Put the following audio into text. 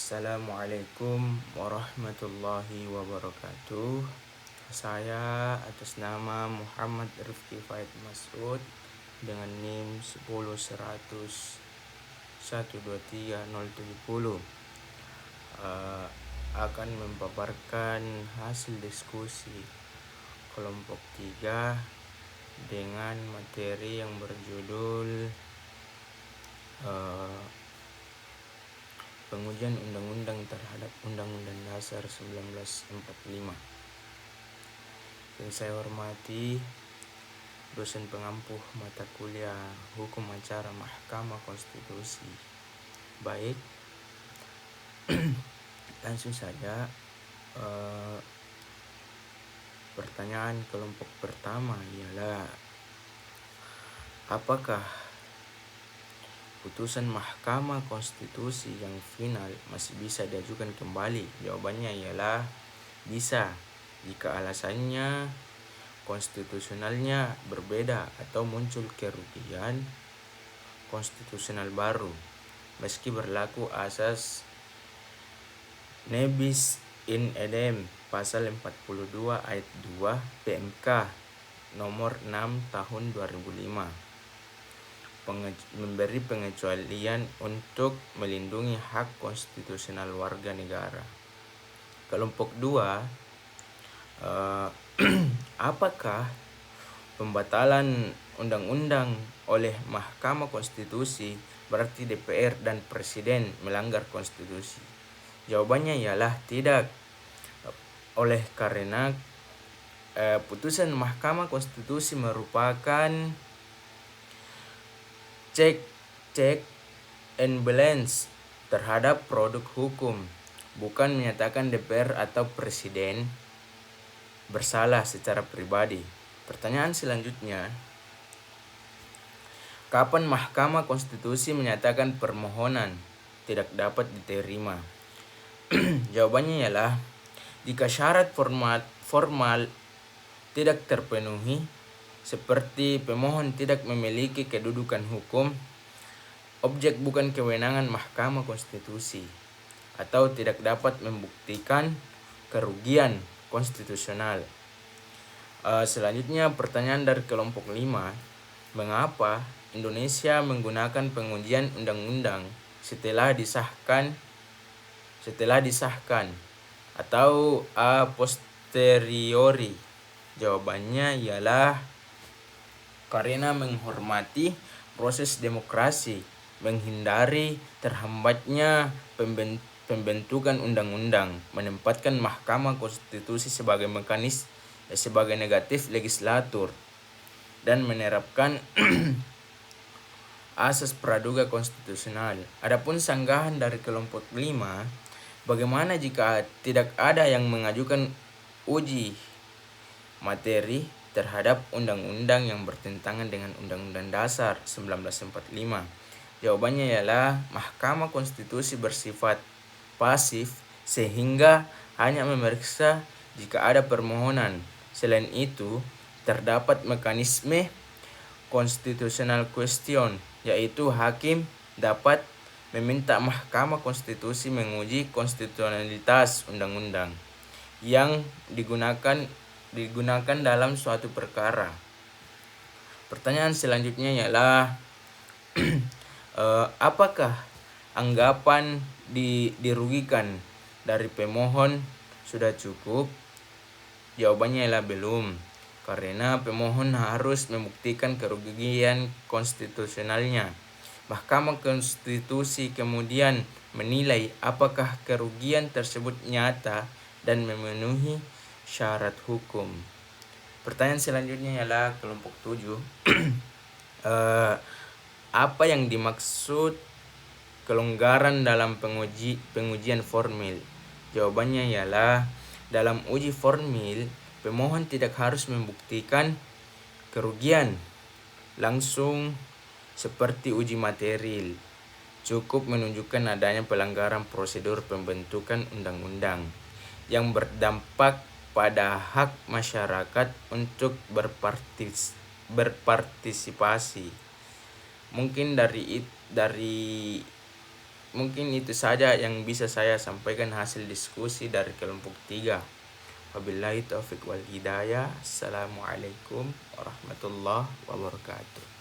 Assalamualaikum warahmatullahi wabarakatuh. Saya atas nama Muhammad Rifki Faid Masud dengan NIM 10.100.123.070 akan memaparkan hasil diskusi kelompok 3 dengan materi yang berjudul pengujian undang-undang terhadap Undang-Undang Dasar 1945. Yang saya hormati dosen pengampuh mata kuliah Hukum Acara Mahkamah Konstitusi. Baik, langsung saja. Pertanyaan kelompok pertama ialah, apakah putusan Mahkamah Konstitusi yang final masih bisa diajukan kembali? Jawabannya ialah bisa, jika alasannya konstitusionalnya berbeda atau muncul kerugian konstitusional baru, meski berlaku asas nebis in idem pasal 42 ayat 2 PMK nomor 6 tahun 2005 memberi pengecualian untuk melindungi hak konstitusional warga negara. Kelompok 2, apakah pembatalan undang-undang oleh Mahkamah Konstitusi berarti DPR dan Presiden melanggar konstitusi? Jawabannya ialah tidak, oleh karena putusan Mahkamah Konstitusi merupakan check and balance terhadap produk hukum, bukan menyatakan DPR atau Presiden bersalah secara pribadi. Pertanyaan selanjutnya, kapan Mahkamah Konstitusi menyatakan permohonan tidak dapat diterima? Jawabannya ialah jika syarat formal tidak terpenuhi, seperti pemohon tidak memiliki kedudukan hukum, objek bukan kewenangan Mahkamah Konstitusi, atau tidak dapat membuktikan kerugian konstitusional. Selanjutnya pertanyaan dari kelompok 5, mengapa Indonesia menggunakan pengujian undang-undang setelah disahkan atau a posteriori? Jawabannya ialah karena menghormati proses demokrasi, menghindari terhambatnya pembentukan undang-undang, menempatkan Mahkamah Konstitusi sebagai negatif legislatur, dan menerapkan asas praduga konstitusional. Adapun sanggahan dari kelompok 5, bagaimana jika tidak ada yang mengajukan uji materi terhadap undang-undang yang bertentangan dengan Undang-Undang Dasar 1945? Jawabannya ialah Mahkamah Konstitusi bersifat pasif sehingga hanya memeriksa jika ada permohonan. Selain itu, terdapat mekanisme constitutional question, yaitu hakim dapat meminta Mahkamah Konstitusi menguji konstitusionalitas undang-undang yang digunakan dalam suatu perkara. Pertanyaan selanjutnya ialah apakah anggapan dirugikan dari pemohon sudah cukup? Jawabannya ialah belum, karena pemohon harus membuktikan kerugian konstitusionalnya. Mahkamah Konstitusi kemudian menilai apakah kerugian tersebut nyata dan memenuhi syarat hukum. Pertanyaan selanjutnya ialah kelompok 7. Apa yang dimaksud kelonggaran dalam pengujian formil? Jawabannya ialah dalam uji formil, pemohon tidak harus membuktikan kerugian langsung seperti uji material. Cukup menunjukkan adanya pelanggaran prosedur pembentukan undang-undang yang berdampak pada hak masyarakat untuk berpartisipasi. Mungkin dari mungkin itu saja yang bisa saya sampaikan hasil diskusi dari kelompok 3. Wabillahi taufiq wal hidayah. Assalamualaikum warahmatullahi wabarakatuh.